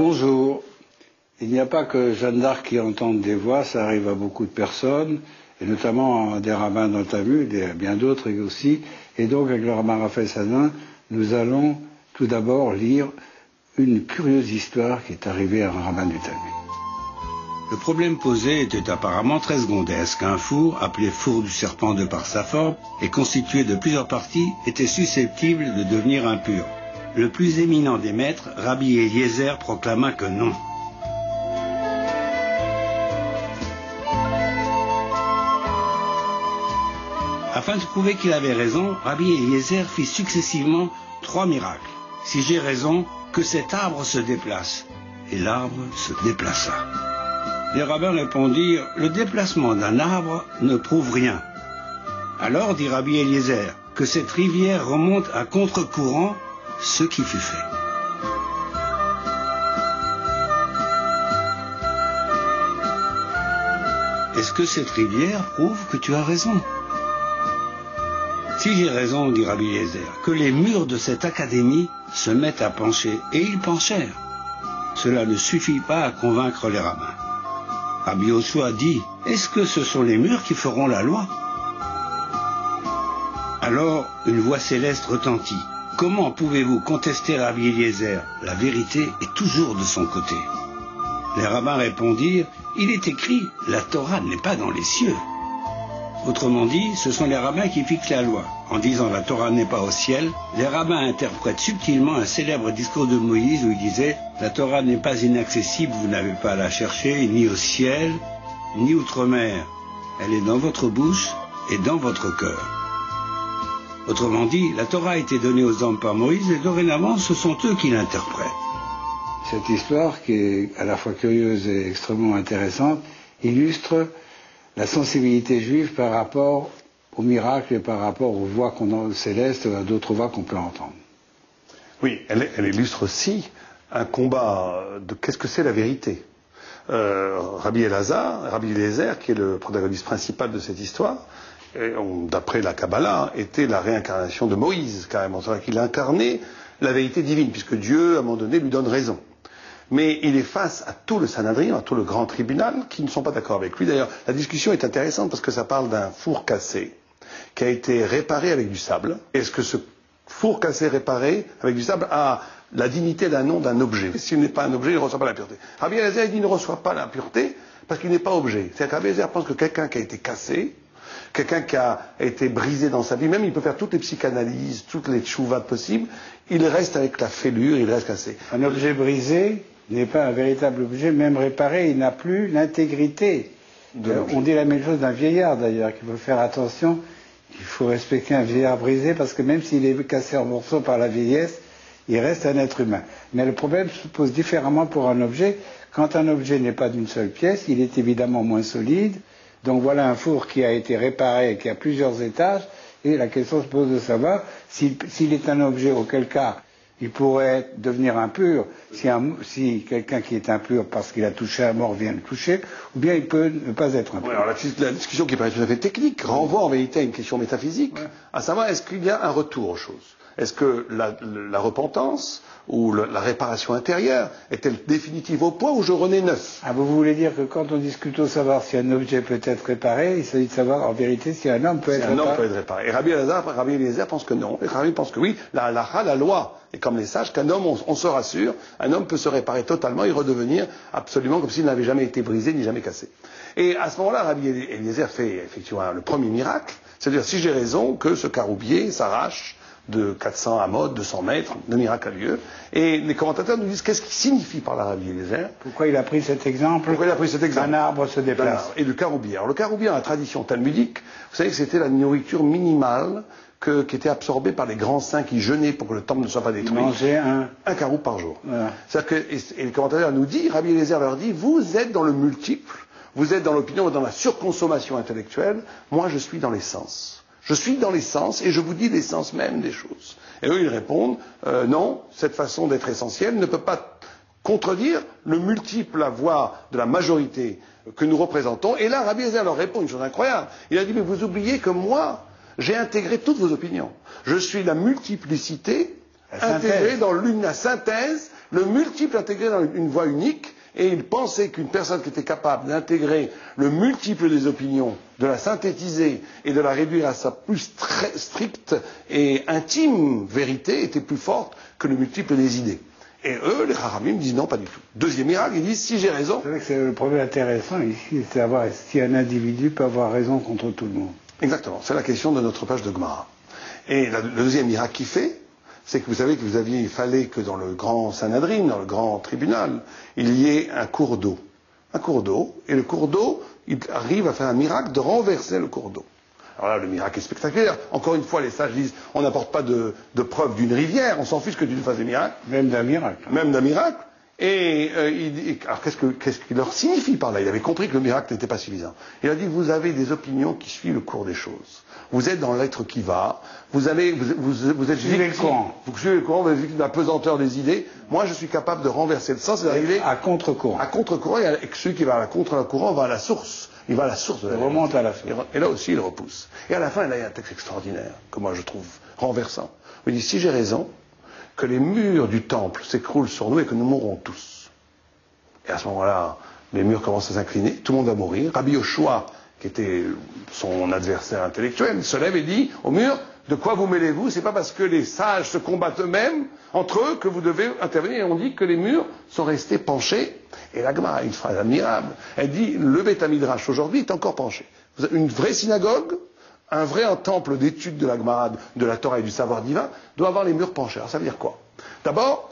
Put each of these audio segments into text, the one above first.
Bonjour. Il n'y a pas que Jeanne d'Arc qui entende des voix, ça arrive à beaucoup de personnes, et notamment à des rabbins dans le Talmud, et à bien d'autres aussi. Et donc, avec le rabbin Raphaël Sadin, nous allons tout d'abord lire une curieuse histoire qui est arrivée à un rabbin du Talmud. Le problème posé était apparemment très secondaire. Un four, appelé four du serpent de par sa forme, et constitué de plusieurs parties, était susceptible de devenir impur. Le plus éminent des maîtres, Rabbi Eliezer, proclama que non. Afin de prouver qu'il avait raison, Rabbi Eliezer fit successivement 3 miracles. Si j'ai raison, que cet arbre se déplace. Et l'arbre se déplaça. Les rabbins répondirent, le déplacement d'un arbre ne prouve rien. Alors dit Rabbi Eliezer, que cette rivière remonte à contre-courant, ce qui fut fait. Est-ce que cette rivière prouve que tu as raison? Si j'ai raison, dit Rabbi Eliezer, que les murs de cette académie se mettent à pencher, et ils penchèrent. Cela ne suffit pas à convaincre les rabbins. Rabbi Yoshua dit, est-ce que ce sont les murs qui feront la loi? Alors, une voix céleste retentit. Comment pouvez-vous contester Rabbi Eliezer? La vérité est toujours de son côté. Les rabbins répondirent, il est écrit, la Torah n'est pas dans les cieux. Autrement dit, ce sont les rabbins qui fixent la loi. En disant la Torah n'est pas au ciel, les rabbins interprètent subtilement un célèbre discours de Moïse où il disait « La Torah n'est pas inaccessible, vous n'avez pas à la chercher, ni au ciel, ni outre-mer. Elle est dans votre bouche et dans votre cœur. » Autrement dit, la Torah a été donnée aux hommes par Moïse et dorénavant, ce sont eux qui l'interprètent. Cette histoire, qui est à la fois curieuse et extrêmement intéressante, illustre la sensibilité juive par rapport au miracle et par rapport aux voix qu'on a célestes et à d'autres voix qu'on peut entendre. Oui, elle illustre aussi un combat de qu'est-ce que c'est la vérité. Rabbi Eliezer, qui est le protagoniste principal de cette histoire, d'après la Kabbalah, était la réincarnation de Moïse, carrément. C'est-à-dire qu'il incarnait la vérité divine, puisque Dieu, à un moment donné, lui donne raison. Mais il est face à tout le Sanhedrin, à tout le grand tribunal, qui ne sont pas d'accord avec lui. D'ailleurs, la discussion est intéressante parce que ça parle d'un four cassé qui a été réparé avec du sable. Est-ce que ce four cassé réparé avec du sable a la dignité d'un nom, d'un objet? S'il n'est pas un objet, il ne reçoit pas l'impureté. Rabbi Eliezer dit qu'il ne reçoit pas l'impureté parce qu'il n'est pas objet. C'est-à-dire qu'Rabbi Eliezer pense que quelqu'un qui a été cassé, quelqu'un qui a été brisé dans sa vie, même il peut faire toutes les psychanalyses, toutes les tchouvas possibles, il reste avec la fêlure, il reste cassé. Un objet brisé n'est pas un véritable objet, même réparé, il n'a plus l'intégrité. On dit la même chose d'un vieillard d'ailleurs, qu'il faut faire attention, il faut respecter un vieillard brisé, parce que même s'il est cassé en morceaux par la vieillesse, il reste un être humain. Mais le problème se pose différemment pour un objet. Quand un objet n'est pas d'une seule pièce, il est évidemment moins solide. Donc voilà un four qui a été réparé, qui a plusieurs étages, et la question se pose de savoir s'il est un objet, auquel cas il pourrait devenir impur si quelqu'un qui est impur parce qu'il a touché un mort vient le toucher, ou bien il peut ne pas être impur. Oui, alors la discussion qui paraît tout à fait technique renvoie en vérité à une question métaphysique, à savoir est-ce qu'il y a un retour aux choses? Est-ce que la repentance ou la réparation intérieure est-elle définitive au point où je renais neuf? Ah, vous voulez dire que quand on discute au savoir si un objet peut être réparé, il s'agit de savoir en vérité si un homme peut être réparé? Si un homme peut être réparé. Et Rabbi Eliezer pense que non. Et Rabbi pense que oui, la loi est comme les sages, qu'un homme, on se rassure, un homme peut se réparer totalement et redevenir absolument comme s'il n'avait jamais été brisé ni jamais cassé. Et à ce moment-là, Rabbi Eliezer fait effectivement le premier miracle, c'est-à-dire si j'ai raison que ce caroubier s'arrache de 400 amots, 200 mètres, le miracle a lieu. Et les commentateurs nous disent qu'est-ce qui signifie par la Rabbi Eliezer? Pourquoi il a pris cet exemple? Pourquoi il a pris cet exemple? Un arbre se déplace. Et le caroubier. Alors le caroubier, dans la tradition talmudique, vous savez que c'était la nourriture minimale qui était absorbée par les grands saints qui jeûnaient pour que le temple ne soit pas détruit. Ils mangeaient un caroub par jour. Voilà. C'est-à-dire que, et les commentateurs nous disent, Rabbi Eliezer leur dit, vous êtes dans le multiple, vous êtes dans l'opinion, dans la surconsommation intellectuelle, moi je suis dans l'essence. Je suis dans l'essence et je vous dis l'essence même des choses. Et eux, ils répondent, non, cette façon d'être essentielle ne peut pas contredire le multiple à voix de la majorité que nous représentons. Et là, Rabbi Eliezer leur répond une chose incroyable. Il a dit, mais vous oubliez que moi, j'ai intégré toutes vos opinions. Je suis la multiplicité intégrée dans l'une, la synthèse, le multiple intégré dans une voie unique, et il pensait qu'une personne qui était capable d'intégrer le multiple des opinions, de la synthétiser et de la réduire à sa plus stricte et intime vérité était plus forte que le multiple des idées. Et eux, les Haramim, disent non, pas du tout. Deuxième miracle, ils disent si j'ai raison. C'est vrai que c'est le problème intéressant ici, c'est savoir si un individu peut avoir raison contre tout le monde. Exactement, c'est la question de notre page de Gemara. Et le deuxième miracle qu'il fait, c'est que vous savez que il fallait que dans le grand Sanhedrin, dans le grand tribunal, il y ait un cours d'eau. Un cours d'eau, et le cours d'eau, il arrive à faire un miracle de renverser le cours d'eau. Alors là, le miracle est spectaculaire. Encore une fois, les sages disent, on n'apporte pas de preuve d'une rivière, on s'en fiche que d'une phase de miracle. Même d'un miracle. Même d'un miracle. Et alors qu'est-ce qu'il leur signifie par là? Il avait compris que le miracle n'était pas suffisant. Il a dit, vous avez des opinions qui suivent le cours des choses. Vous êtes dans l'être qui va, vous êtes suivez le courant. Vous suivez le courant, vous êtes victime de la pesanteur des idées. Moi, je suis capable de renverser le sens et d'arriver à contre-courant. À contre-courant, et celui qui va contre le courant va à la source. Il va à la source de la vérité. Remonte à la source. Et là aussi, il repousse. Et à la fin, là, il y a un texte extraordinaire, que moi je trouve renversant. Il dit, si j'ai raison, que les murs du temple s'écroulent sur nous et que nous mourrons tous. Et à ce moment-là, les murs commencent à s'incliner, tout le monde va mourir. Rabbi Yoshua, qui était son adversaire intellectuel, se lève et dit au mur, de quoi vous mêlez-vous? C'est pas parce que les sages se combattent eux-mêmes entre eux que vous devez intervenir. Et on dit que les murs sont restés penchés. Et la Gemara a une phrase admirable. Elle dit, le Beth Midrash aujourd'hui est encore penché. Vous avez une vraie synagogue, un vrai temple d'étude de la Gemara, de la Torah et du savoir divin, doit avoir les murs penchés. Alors ça veut dire quoi? D'abord,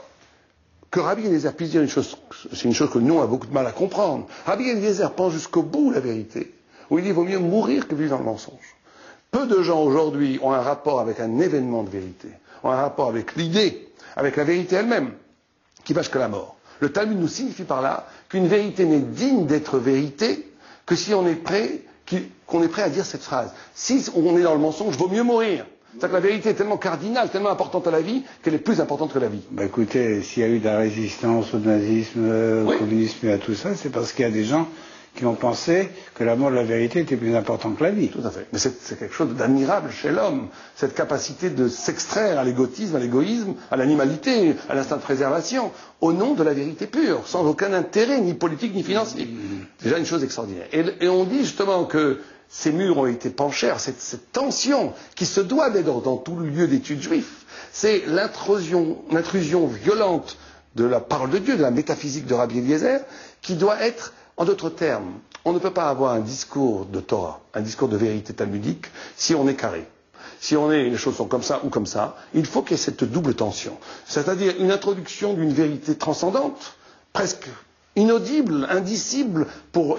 que Rabbi Eliezer puisse dire une chose, c'est une chose que nous on a beaucoup de mal à comprendre. Rabbi Eliezer pense jusqu'au bout la vérité, où il dit, il vaut mieux mourir que vivre dans le mensonge. Peu de gens aujourd'hui ont un rapport avec un événement de vérité, ont un rapport avec l'idée, avec la vérité elle-même, qui va jusqu'à la mort. Le Talmud nous signifie par là qu'une vérité n'est digne d'être vérité que si on est prêt, qu'on est prêt à dire cette phrase. Si on est dans le mensonge, vaut mieux mourir. C'est-à-dire que la vérité est tellement cardinale, tellement importante à la vie, qu'elle est plus importante que la vie. Bah écoutez, s'il y a eu de la résistance au nazisme, au communisme et à tout ça, c'est parce qu'il y a des gens qui ont pensé que la mort de la vérité était plus important que la vie. Tout à fait. Mais c'est quelque chose d'admirable chez l'homme, cette capacité de s'extraire à l'égotisme, à l'égoïsme, à l'animalité, à l'instinct de préservation, au nom de la vérité pure, sans aucun intérêt, ni politique, ni financier. Déjà une chose extraordinaire. Et on dit justement que ces murs ont été penchés, cette tension qui se doit d'être dans tout le lieu d'études juifs, c'est l'intrusion violente de la parole de Dieu, de la métaphysique de Rabbi Eliezer, qui doit être, en d'autres termes, on ne peut pas avoir un discours de Torah, un discours de vérité talmudique, si on est carré. Si les choses sont comme ça ou comme ça, il faut qu'il y ait cette double tension. C'est-à-dire une introduction d'une vérité transcendante, presque inaudible, indicible,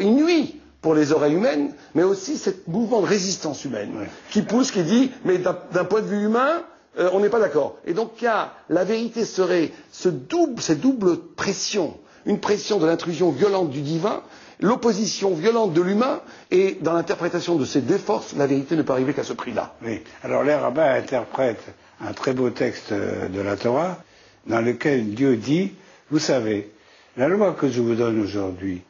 inouïe pour les oreilles humaines, mais aussi ce mouvement de résistance humaine, qui pousse, qui dit, mais d'un point de vue humain, on n'est pas d'accord. Et donc la vérité serait cette double pression, une pression de l'intrusion violente du divin, l'opposition violente de l'humain, et dans l'interprétation de ces deux forces, la vérité ne peut arriver qu'à ce prix-là. Oui. Alors les rabbins interprètent un très beau texte de la Torah, dans lequel Dieu dit, vous savez, la loi que je vous donne aujourd'hui,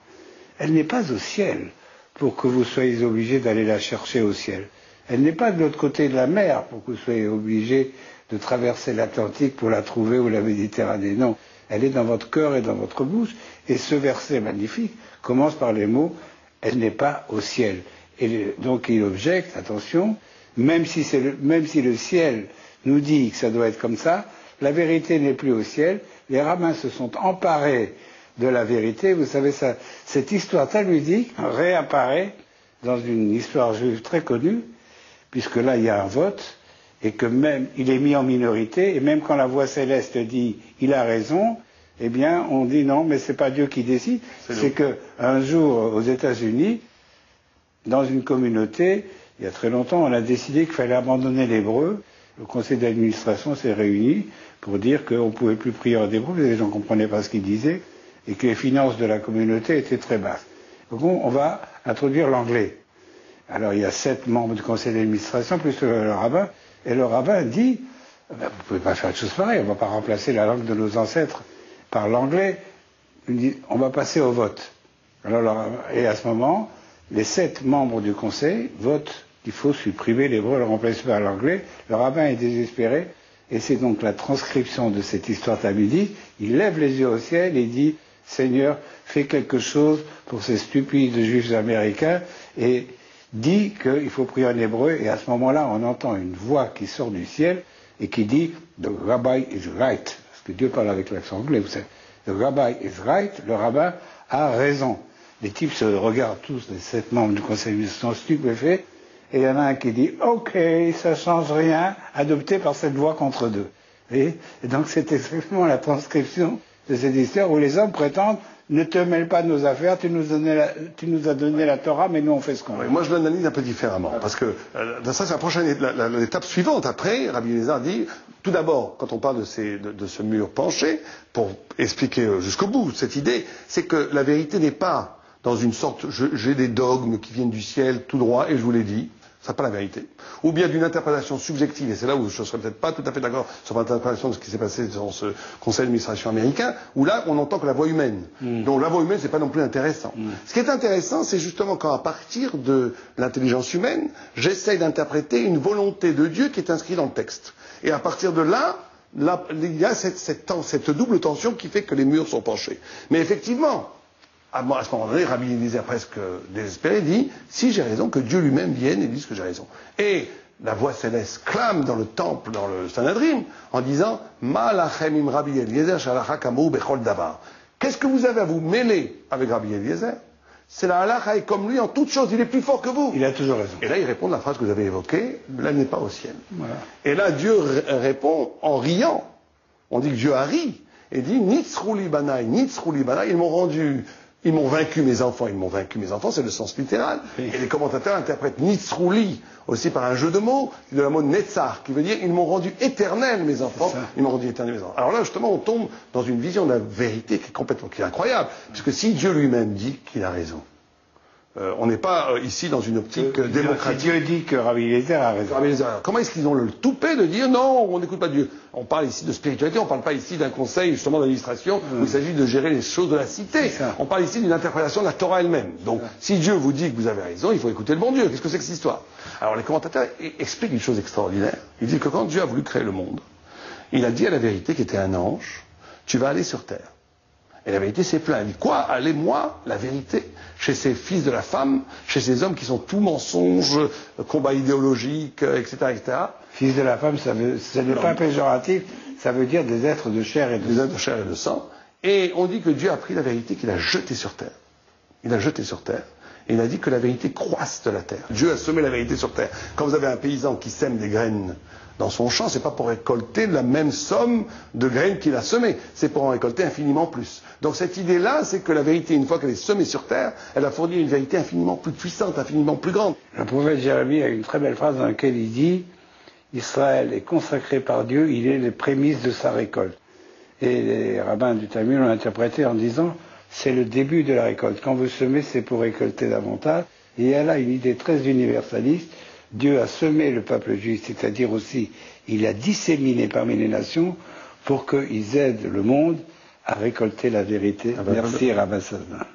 elle n'est pas au ciel pour que vous soyez obligés d'aller la chercher au ciel. Elle n'est pas de l'autre côté de la mer pour que vous soyez obligés de traverser l'Atlantique pour la trouver ou la Méditerranée. Non, elle est dans votre cœur et dans votre bouche. Et ce verset magnifique commence par les mots « elle n'est pas au ciel ». Et donc il objecte, attention, même si le ciel nous dit que ça doit être comme ça, la vérité n'est plus au ciel. Les rabbins se sont emparés de la vérité. Vous savez, cette histoire talmudique réapparaît dans une histoire juive très connue, puisque là il y a un vote, et que même il est mis en minorité, et même quand la voix céleste dit il a raison, eh bien on dit non, mais c'est pas Dieu qui décide. C'est que un jour aux États-Unis, dans une communauté, il y a très longtemps, on a décidé qu'il fallait abandonner l'hébreu. Le conseil d'administration s'est réuni pour dire qu'on ne pouvait plus prier en hébreu, parce que les gens ne comprenaient pas ce qu'ils disaient, et que les finances de la communauté étaient très basses. Donc on va introduire l'anglais. Alors il y a 7 membres du conseil d'administration, plus le rabbin, et le rabbin dit, vous ne pouvez pas faire de choses pareilles, on ne va pas remplacer la langue de nos ancêtres par l'anglais. Il dit, on va passer au vote. Alors, et à ce moment, les 7 membres du conseil votent qu'il faut supprimer l'hébreu, le remplacer par l'anglais. Le rabbin est désespéré, Et c'est donc la transcription de cette histoire talmudique. Il lève les yeux au ciel et dit, Seigneur, fais quelque chose pour ces stupides juifs américains, et dit qu'il faut prier en hébreu, et à ce moment-là, on entend une voix qui sort du ciel et qui dit « The rabbi is right ». Parce que Dieu parle avec l'accent anglais, vous savez. « The rabbi is right », le rabbin a raison. Les types se regardent tous, les 7 membres du conseil d'administration sont stupéfaits, et il y en a un qui dit « Ok, ça change rien, adopté par cette voix contre deux ». Et donc c'est exactement la transcription de cette histoire où les hommes prétendent « Ne te mêle pas de nos affaires, tu nous as donné la Torah, mais nous on fait ce qu'on veut ». Moi je l'analyse un peu différemment, parce que ça c'est la prochaine l'étape suivante. Après, Rabbi Eliezer dit, tout d'abord, quand on parle de ce mur penché, pour expliquer jusqu'au bout cette idée, c'est que la vérité n'est pas dans une sorte, j'ai des dogmes qui viennent du ciel tout droit, et je vous l'ai dit, ça n'est pas la vérité. Ou bien d'une interprétation subjective, et c'est là où je ne serais peut-être pas tout à fait d'accord sur l'interprétation de ce qui s'est passé dans ce conseil d'administration américain, où là, on n'entend que la voix humaine. Donc la voix humaine, c'est pas non plus intéressant. Ce qui est intéressant, c'est justement quand, à partir de l'intelligence humaine, j'essaye d'interpréter une volonté de Dieu qui est inscrite dans le texte. Et à partir de là, il y a cette double tension qui fait que les murs sont penchés. Mais effectivement, à ce moment-là, Rabbi Eliezer, presque désespéré, dit « Si j'ai raison, que Dieu lui-même vienne et dise que j'ai raison. » Et la voix céleste clame dans le temple, dans le Sanhedrin, en disant « Ma lachem im Rabbi Eliezer shalacha kamou bechol davar. » Qu'est-ce que vous avez à vous mêler avec Rabbi Eliezer? C'est la halacha est comme lui en toutes choses, il est plus fort que vous. Il a toujours raison. Et là, il répond de la phrase que vous avez évoquée « L'âme n'est pas au ciel. Voilà. » Et là, Dieu répond en riant. On dit que Dieu a ri. Et dit « Nitzruli banai, Nitzruli banai. » Ils m'ont vaincu mes enfants, c'est le sens littéral. Oui. Et les commentateurs interprètent Nitzruli aussi par un jeu de mots, de la mot Netzar, qui veut dire ils m'ont rendu éternel mes enfants, ils m'ont rendu éternel mes enfants. Alors là, justement, on tombe dans une vision de la vérité qui est incroyable, puisque si Dieu lui-même dit qu'il a raison, on n'est pas ici dans une optique démocratique. Si Dieu dit que Rabbi Eliezer a raison. Comment est-ce qu'ils ont le toupet de dire non, on n'écoute pas Dieu? On parle ici de spiritualité, on ne parle pas ici d'un conseil justement d'administration où il s'agit de gérer les choses de la cité. On parle ici d'une interprétation de la Torah elle-même. Donc si Dieu vous dit que vous avez raison, il faut écouter le bon Dieu. Qu'est-ce que c'est que cette histoire? Alors les commentateurs expliquent une chose extraordinaire. Ils disent que quand Dieu a voulu créer le monde, il a dit à la vérité qui était un ange, tu vas aller sur terre. Et la vérité s'est plainte. Elle dit, quoi? Allez, moi, la vérité, chez ces fils de la femme, chez ces hommes qui sont tout mensonges, combat idéologique, etc., etc. Fils de la femme, ce n'est pas péjoratif, ça veut dire des êtres de chair et de sang. Des êtres de chair et de sang. Et on dit que Dieu a pris la vérité qu'il a jetée sur terre. Il a jeté sur terre. Et il a dit que la vérité croisse de la terre. Dieu a semé la vérité sur terre. Quand vous avez un paysan qui sème des graines dans son champ, c'est pas pour récolter la même somme de graines qu'il a semées, c'est pour en récolter infiniment plus. Donc cette idée-là, c'est que la vérité, une fois qu'elle est semée sur terre, elle a fourni une vérité infiniment plus puissante, infiniment plus grande. Le prophète Jérémie a une très belle phrase dans laquelle il dit « Israël est consacré par Dieu, il est les prémices de sa récolte ». Et les rabbins du Talmud l'ont interprété en disant « C'est le début de la récolte. Quand vous semez, c'est pour récolter davantage ». Et elle a une idée très universaliste. Dieu a semé le peuple juif, c'est-à-dire aussi, il a disséminé parmi les nations pour qu'ils aident le monde à récolter la vérité. Merci Rabbi Sazna.